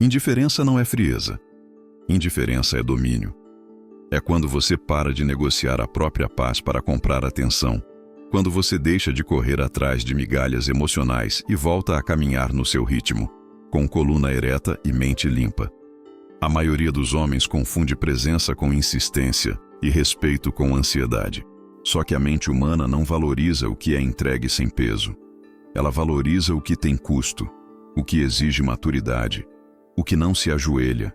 Indiferença não é frieza. Indiferença é domínio. É quando você para de negociar a própria paz para comprar atenção. Quando você deixa de correr atrás de migalhas emocionais e volta a caminhar no seu ritmo, com coluna ereta e mente limpa. A maioria dos homens confunde presença com insistência e respeito com ansiedade. Só que a mente humana não valoriza o que é entregue sem peso. Ela valoriza o que tem custo, o que exige maturidade, o que não se ajoelha.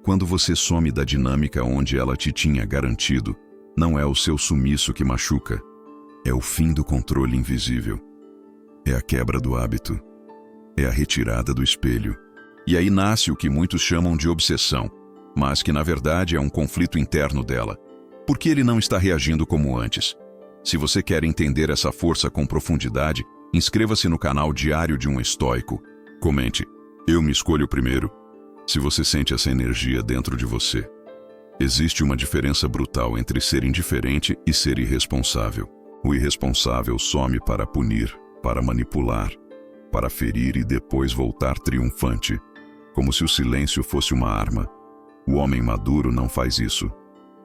Quando você some da dinâmica onde ela te tinha garantido, não é o seu sumiço que machuca, é o fim do controle invisível. É a quebra do hábito. É a retirada do espelho. E aí nasce o que muitos chamam de obsessão, mas que na verdade é um conflito interno dela. Por que ele não está reagindo como antes? Se você quer entender essa força com profundidade, inscreva-se no canal Diário de um Estoico. Comente, eu me escolho primeiro. Se você sente essa energia dentro de você. Existe uma diferença brutal entre ser indiferente e ser irresponsável. O irresponsável some para punir, para manipular, para ferir e depois voltar triunfante, como se o silêncio fosse uma arma. O homem maduro não faz isso.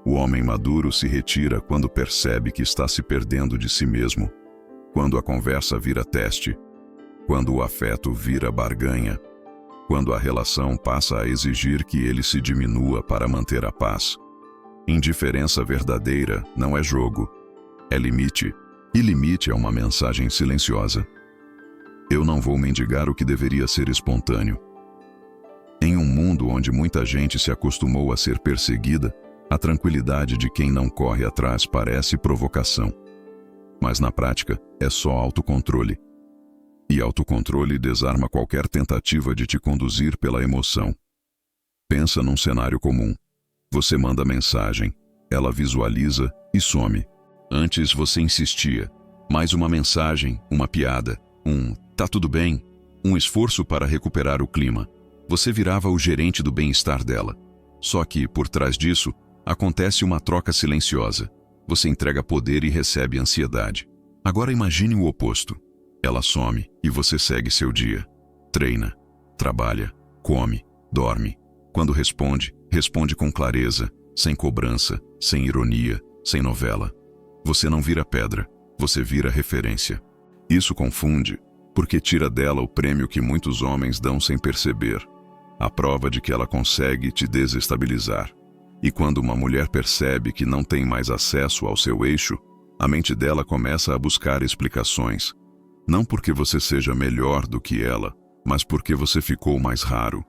O homem maduro se retira quando percebe que está se perdendo de si mesmo, quando a conversa vira teste, quando o afeto vira barganha, quando a relação passa a exigir que ele se diminua para manter a paz. Indiferença verdadeira não é jogo, é limite, e limite é uma mensagem silenciosa. Eu não vou mendigar o que deveria ser espontâneo. Em um mundo onde muita gente se acostumou a ser perseguida, a tranquilidade de quem não corre atrás parece provocação. Mas na prática, é só autocontrole. E autocontrole desarma qualquer tentativa de te conduzir pela emoção. Pensa num cenário comum. Você manda mensagem, ela visualiza e some. Antes você insistia. Mais uma mensagem, uma piada, tá tudo bem, um esforço para recuperar o clima. Você virava o gerente do bem-estar dela. Só que, por trás disso, acontece uma troca silenciosa. Você entrega poder e recebe ansiedade. Agora imagine o oposto. Ela some e você segue seu dia. Treina, trabalha, come, dorme. Quando responde, responde com clareza, sem cobrança, sem ironia, sem novela. Você não vira pedra, você vira referência. Isso confunde, porque tira dela o prêmio que muitos homens dão sem perceber. A prova de que ela consegue te desestabilizar. E quando uma mulher percebe que não tem mais acesso ao seu eixo, a mente dela começa a buscar explicações. Não porque você seja melhor do que ela, mas porque você ficou mais raro.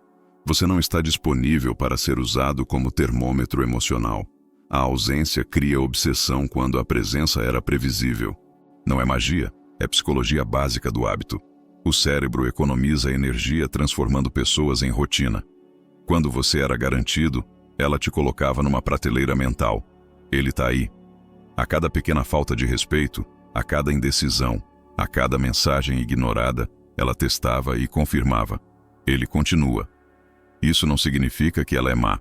Você não está disponível para ser usado como termômetro emocional. A ausência cria obsessão quando a presença era previsível. Não é magia, é psicologia básica do hábito. O cérebro economiza energia transformando pessoas em rotina. Quando você era garantido, ela te colocava numa prateleira mental. Ele está aí. A cada pequena falta de respeito, a cada indecisão, a cada mensagem ignorada, ela testava e confirmava. Ele continua. Isso não significa que ela é má.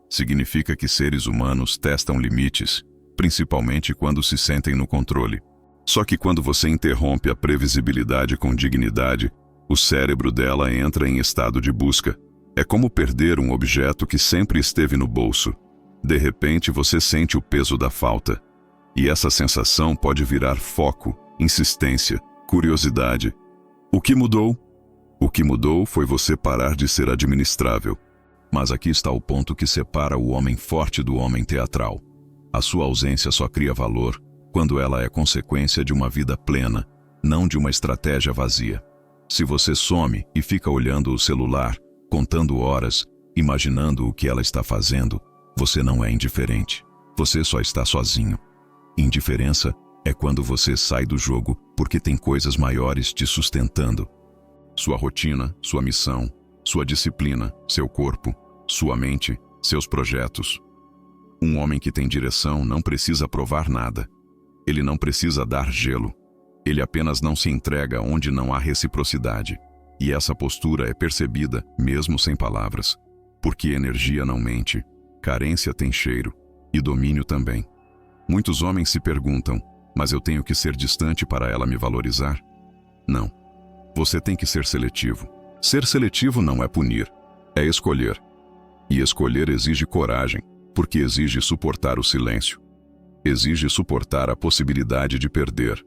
Significa que seres humanos testam limites, principalmente quando se sentem no controle. Só que quando você interrompe a previsibilidade com dignidade, o cérebro dela entra em estado de busca. É como perder um objeto que sempre esteve no bolso. De repente você sente o peso da falta. E essa sensação pode virar foco, insistência, curiosidade. O que mudou? O que mudou foi você parar de ser administrável. Mas aqui está o ponto que separa o homem forte do homem teatral. A sua ausência só cria valor quando ela é consequência de uma vida plena, não de uma estratégia vazia. Se você some e fica olhando o celular, contando horas, imaginando o que ela está fazendo, você não é indiferente. Você só está sozinho. Indiferença é quando você sai do jogo porque tem coisas maiores te sustentando. Sua rotina, sua missão, sua disciplina, seu corpo, sua mente, seus projetos. Um homem que tem direção não precisa provar nada. Ele não precisa dar gelo. Ele apenas não se entrega onde não há reciprocidade. E essa postura é percebida mesmo sem palavras. Porque energia não mente, carência tem cheiro e domínio também. Muitos homens se perguntam, mas eu tenho que ser distante para ela me valorizar? Não. Você tem que ser seletivo. Ser seletivo não é punir. É escolher. E escolher exige coragem, porque exige suportar o silêncio. Exige suportar a possibilidade de perder.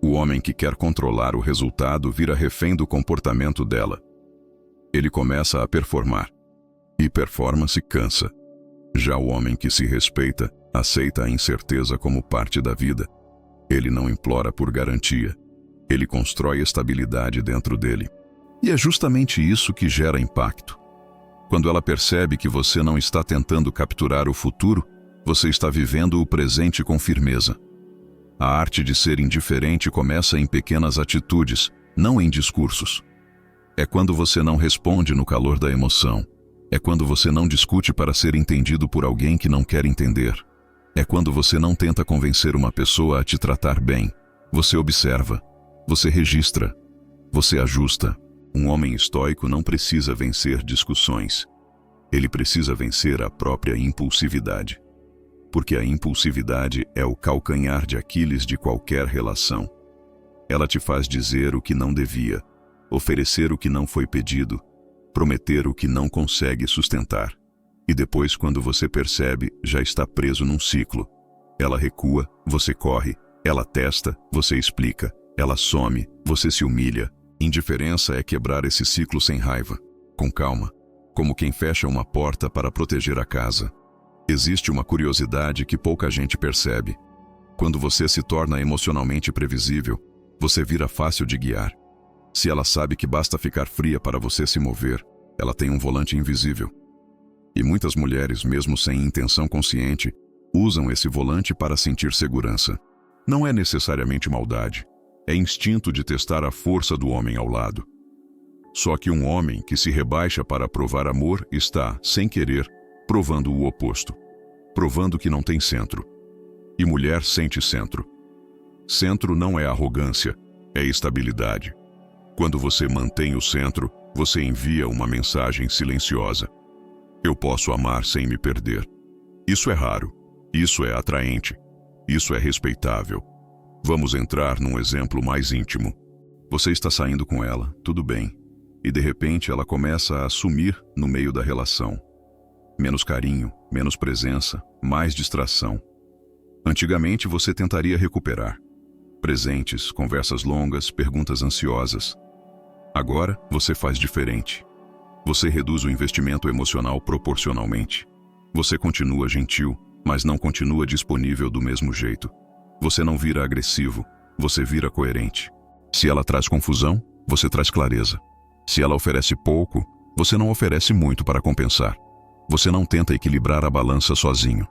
O homem que quer controlar o resultado vira refém do comportamento dela. Ele começa a performar. E performance cansa. Já o homem que se respeita, aceita a incerteza como parte da vida. Ele não implora por garantia. Ele constrói estabilidade dentro dele. E é justamente isso que gera impacto. Quando ela percebe que você não está tentando capturar o futuro, você está vivendo o presente com firmeza. A arte de ser indiferente começa em pequenas atitudes, não em discursos. É quando você não responde no calor da emoção. É quando você não discute para ser entendido por alguém que não quer entender. É quando você não tenta convencer uma pessoa a te tratar bem. Você observa. Você registra. Você ajusta. Um homem estoico não precisa vencer discussões. Ele precisa vencer a própria impulsividade. Porque a impulsividade é o calcanhar de Aquiles de qualquer relação. Ela te faz dizer o que não devia, oferecer o que não foi pedido, prometer o que não consegue sustentar. E depois, quando você percebe, já está preso num ciclo. Ela recua, você corre. Ela testa, você explica. Ela some, você se humilha. Indiferença é quebrar esse ciclo sem raiva, com calma, como quem fecha uma porta para proteger a casa. Existe uma curiosidade que pouca gente percebe. Quando você se torna emocionalmente previsível, você vira fácil de guiar. Se ela sabe que basta ficar fria para você se mover, ela tem um volante invisível. E muitas mulheres, mesmo sem intenção consciente, usam esse volante para sentir segurança. Não é necessariamente maldade. É instinto de testar a força do homem ao lado. Só que um homem que se rebaixa para provar amor está, sem querer, provando o oposto. Provando que não tem centro. E mulher sente centro. Centro não é arrogância, é estabilidade. Quando você mantém o centro, você envia uma mensagem silenciosa. Eu posso amar sem me perder. Isso é raro. Isso é atraente. Isso é respeitável. Vamos entrar num exemplo mais íntimo. Você está saindo com ela, tudo bem. E de repente ela começa a sumir no meio da relação. Menos carinho, menos presença, mais distração. Antigamente você tentaria recuperar. Presentes, conversas longas, perguntas ansiosas. Agora você faz diferente. Você reduz o investimento emocional proporcionalmente. Você continua gentil, mas não continua disponível do mesmo jeito. Você não vira agressivo, você vira coerente. Se ela traz confusão, você traz clareza. Se ela oferece pouco, você não oferece muito para compensar. Você não tenta equilibrar a balança sozinho.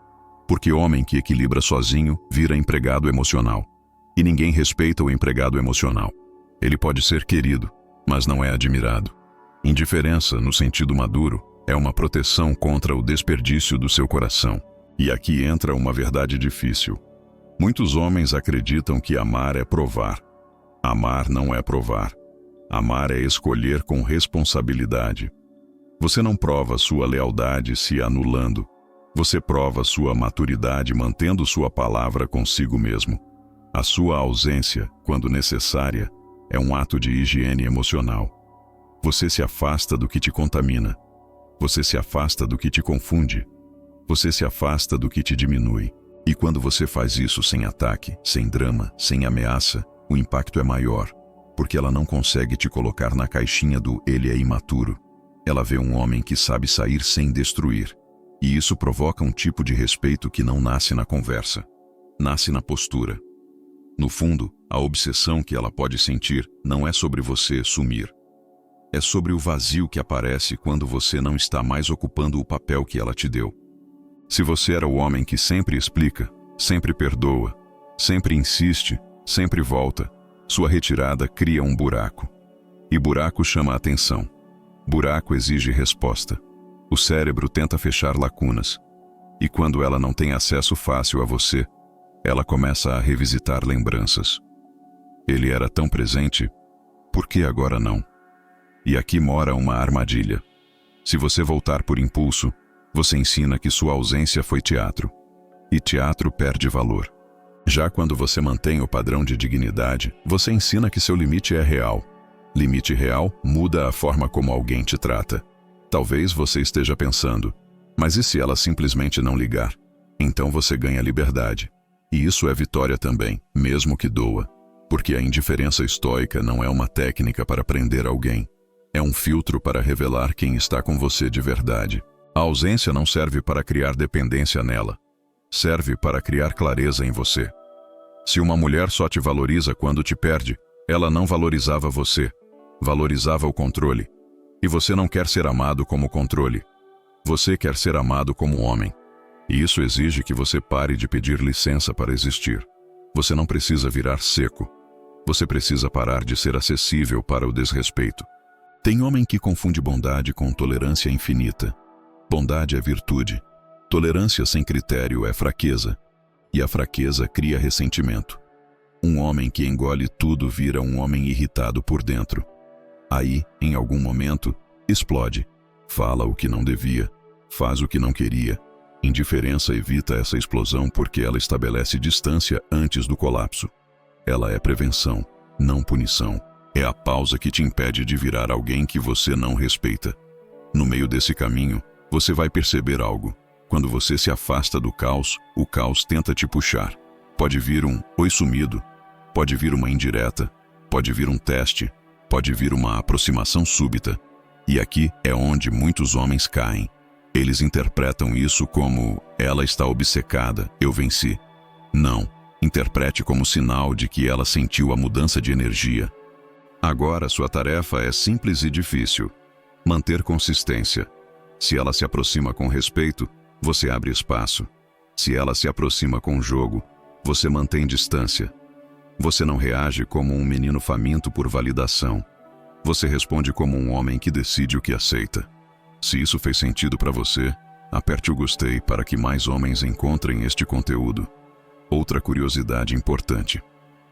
Porque homem que equilibra sozinho vira empregado emocional. E ninguém respeita o empregado emocional. Ele pode ser querido, mas não é admirado. Indiferença, no sentido maduro, é uma proteção contra o desperdício do seu coração. E aqui entra uma verdade difícil. Muitos homens acreditam que amar é provar. Amar não é provar. Amar é escolher com responsabilidade. Você não prova sua lealdade se anulando. Você prova sua maturidade mantendo sua palavra consigo mesmo. A sua ausência, quando necessária, é um ato de higiene emocional. Você se afasta do que te contamina. Você se afasta do que te confunde. Você se afasta do que te diminui. E quando você faz isso sem ataque, sem drama, sem ameaça, o impacto é maior, porque ela não consegue te colocar na caixinha do ele é imaturo. Ela vê um homem que sabe sair sem destruir. E isso provoca um tipo de respeito que não nasce na conversa. Nasce na postura. No fundo, a obsessão que ela pode sentir não é sobre você sumir. É sobre o vazio que aparece quando você não está mais ocupando o papel que ela te deu. Se você era o homem que sempre explica, sempre perdoa, sempre insiste, sempre volta, sua retirada cria um buraco. E buraco chama a atenção. Buraco exige resposta. O cérebro tenta fechar lacunas. E quando ela não tem acesso fácil a você, ela começa a revisitar lembranças. Ele era tão presente, por que agora não? E aqui mora uma armadilha. Se você voltar por impulso, você ensina que sua ausência foi teatro. E teatro perde valor. Já quando você mantém o padrão de dignidade, você ensina que seu limite é real. Limite real muda a forma como alguém te trata. Talvez você esteja pensando, mas e se ela simplesmente não ligar? Então você ganha liberdade. E isso é vitória também, mesmo que doa. Porque a indiferença estoica não é uma técnica para prender alguém. É um filtro para revelar quem está com você de verdade. A ausência não serve para criar dependência nela. Serve para criar clareza em você. Se uma mulher só te valoriza quando te perde, ela não valorizava você. Valorizava o controle. E você não quer ser amado como controle. Você quer ser amado como homem. E isso exige que você pare de pedir licença para existir. Você não precisa virar seco. Você precisa parar de ser acessível para o desrespeito. Tem homem que confunde bondade com tolerância infinita. Bondade é virtude. Tolerância sem critério é fraqueza. E a fraqueza cria ressentimento. Um homem que engole tudo vira um homem irritado por dentro. Aí, em algum momento, explode. Fala o que não devia. Faz o que não queria. Indiferença evita essa explosão porque ela estabelece distância antes do colapso. Ela é prevenção, não punição. É a pausa que te impede de virar alguém que você não respeita. No meio desse caminho, você vai perceber algo. Quando você se afasta do caos, o caos tenta te puxar. Pode vir um oi sumido, pode vir uma indireta, pode vir um teste, pode vir uma aproximação súbita. E aqui é onde muitos homens caem. Eles interpretam isso como, ela está obcecada, eu venci. Não, interprete como sinal de que ela sentiu a mudança de energia. Agora sua tarefa é simples e difícil. Manter consistência. Se ela se aproxima com respeito, você abre espaço. Se ela se aproxima com jogo, você mantém distância. Você não reage como um menino faminto por validação. Você responde como um homem que decide o que aceita. Se isso fez sentido para você, aperte o gostei para que mais homens encontrem este conteúdo. Outra curiosidade importante.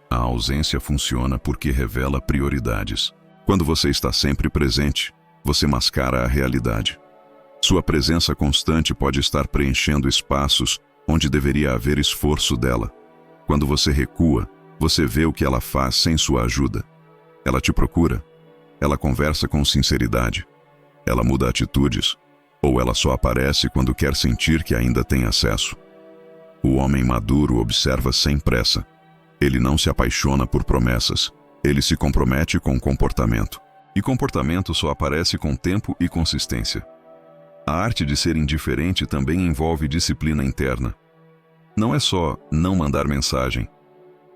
A ausência funciona porque revela prioridades. Quando você está sempre presente, você mascara a realidade. Sua presença constante pode estar preenchendo espaços onde deveria haver esforço dela. Quando você recua, você vê o que ela faz sem sua ajuda. Ela te procura. Ela conversa com sinceridade. Ela muda atitudes, ou ela só aparece quando quer sentir que ainda tem acesso. O homem maduro observa sem pressa. Ele não se apaixona por promessas. Ele se compromete com comportamento. E comportamento só aparece com tempo e consistência. A arte de ser indiferente também envolve disciplina interna. Não é só não mandar mensagem.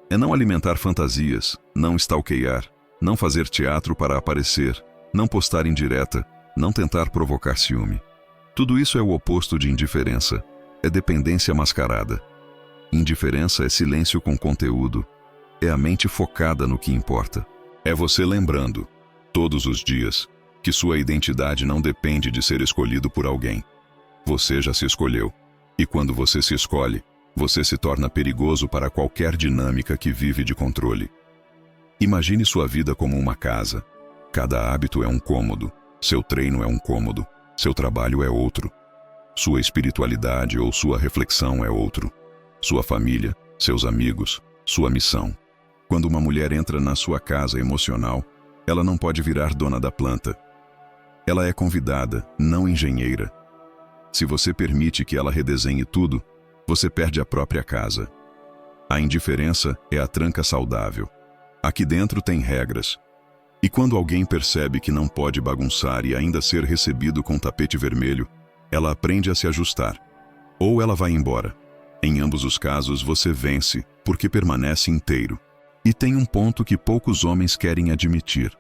É não alimentar fantasias, não stalkear, não fazer teatro para aparecer, não postar indireta, não tentar provocar ciúme. Tudo isso é o oposto de indiferença. É dependência mascarada. Indiferença é silêncio com conteúdo. É a mente focada no que importa. É você lembrando, todos os dias, que sua identidade não depende de ser escolhido por alguém. Você já se escolheu. E quando você se escolhe, você se torna perigoso para qualquer dinâmica que vive de controle. Imagine sua vida como uma casa. Cada hábito é um cômodo. Seu treino é um cômodo, seu trabalho é outro. Sua espiritualidade ou sua reflexão é outro. Sua família, seus amigos, sua missão. Quando uma mulher entra na sua casa emocional, ela não pode virar dona da planta. Ela é convidada, não engenheira. Se você permite que ela redesenhe tudo, você perde a própria casa. A indiferença é a tranca saudável. Aqui dentro tem regras. E quando alguém percebe que não pode bagunçar e ainda ser recebido com tapete vermelho, ela aprende a se ajustar. Ou ela vai embora. Em ambos os casos você vence, porque permanece inteiro. E tem um ponto que poucos homens querem admitir.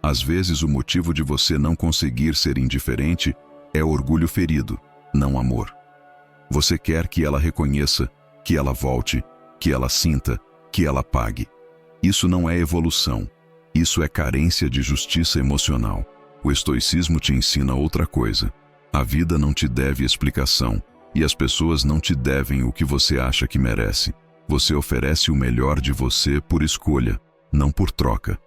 Às vezes o motivo de você não conseguir ser indiferente é orgulho ferido, não amor. Você quer que ela reconheça, que ela volte, que ela sinta, que ela pague. Isso não é evolução. Isso é carência de justiça emocional. O estoicismo te ensina outra coisa. A vida não te deve explicação, e as pessoas não te devem o que você acha que merece. Você oferece o melhor de você por escolha, não por troca.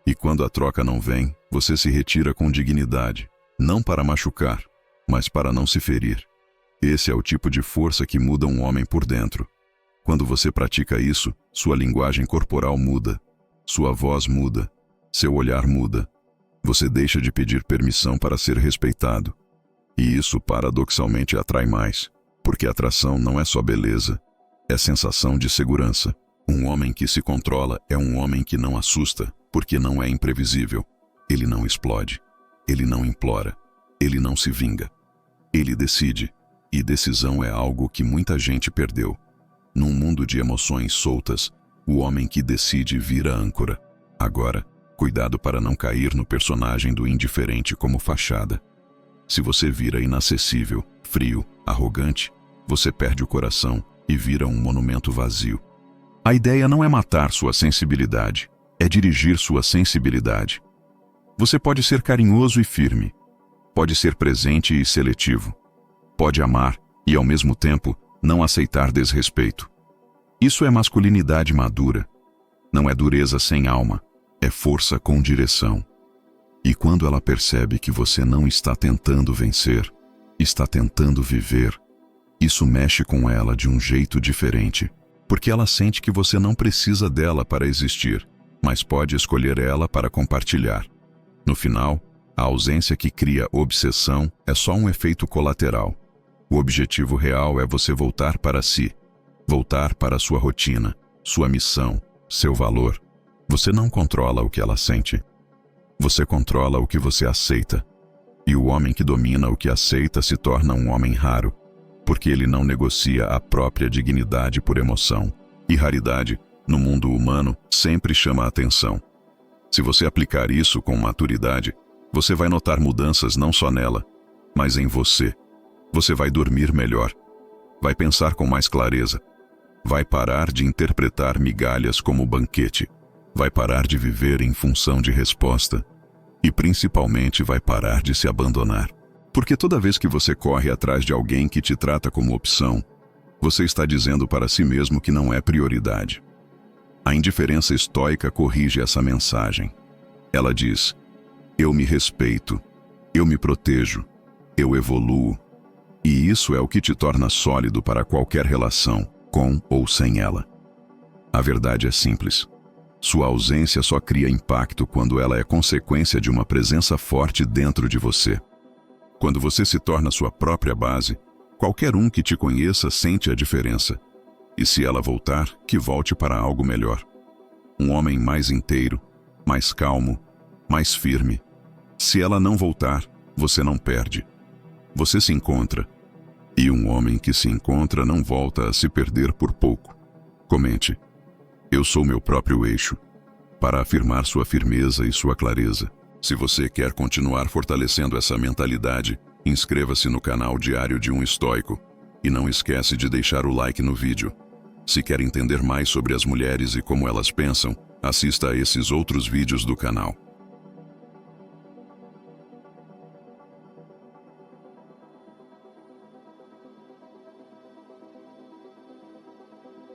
E quando a troca não vem, você se retira com dignidade, não para machucar, mas para não se ferir. Esse é o tipo de força que muda um homem por dentro. Quando você pratica isso, sua linguagem corporal muda, sua voz muda, seu olhar muda. Você deixa de pedir permissão para ser respeitado E isso paradoxalmente atrai mais, porque atração não é só beleza, é sensação de segurança. Um homem que se controla é um homem que não assusta, porque não é imprevisível. Ele não explode, ele não implora, ele não se vinga. Ele decide, e decisão é algo que muita gente perdeu. Num mundo de emoções soltas, o homem que decide vira âncora. Agora, cuidado para não cair no personagem do indiferente como fachada. Se você vira inacessível, frio, arrogante, você perde o coração e vira um monumento vazio. A ideia não é matar sua sensibilidade, é dirigir sua sensibilidade. Você pode ser carinhoso e firme, pode ser presente e seletivo, pode amar e, ao mesmo tempo, não aceitar desrespeito. Isso é masculinidade madura. Não é dureza sem alma, é força com direção. E quando ela percebe que você não está tentando vencer, está tentando viver, isso mexe com ela de um jeito diferente, porque ela sente que você não precisa dela para existir, mas pode escolher ela para compartilhar. No final, a ausência que cria obsessão é só um efeito colateral. O objetivo real é você voltar para si, voltar para sua rotina, sua missão, seu valor. Você não controla o que ela sente. Você controla o que você aceita. E o homem que domina o que aceita se torna um homem raro, porque ele não negocia a própria dignidade por emoção. E raridade, no mundo humano, sempre chama a atenção. Se você aplicar isso com maturidade, você vai notar mudanças não só nela, mas em você. Você vai dormir melhor, vai pensar com mais clareza, vai parar de interpretar migalhas como banquete, vai parar de viver em função de resposta e principalmente vai parar de se abandonar. Porque toda vez que você corre atrás de alguém que te trata como opção, você está dizendo para si mesmo que não é prioridade. A indiferença estoica corrige essa mensagem. Ela diz: eu me respeito, eu me protejo, eu evoluo. E isso é o que te torna sólido para qualquer relação, com ou sem ela. A verdade é simples. Sua ausência só cria impacto quando ela é consequência de uma presença forte dentro de você. Quando você se torna sua própria base, qualquer um que te conheça sente a diferença. E se ela voltar, que volte para algo melhor. Um homem mais inteiro, mais calmo, mais firme. Se ela não voltar, você não perde. Você se encontra. E um homem que se encontra não volta a se perder por pouco. Comente: eu sou meu próprio eixo, para afirmar sua firmeza e sua clareza. Se você quer continuar fortalecendo essa mentalidade, inscreva-se no canal Diário de um Estoico e não esquece de deixar o like no vídeo. Se quer entender mais sobre as mulheres e como elas pensam, assista a esses outros vídeos do canal.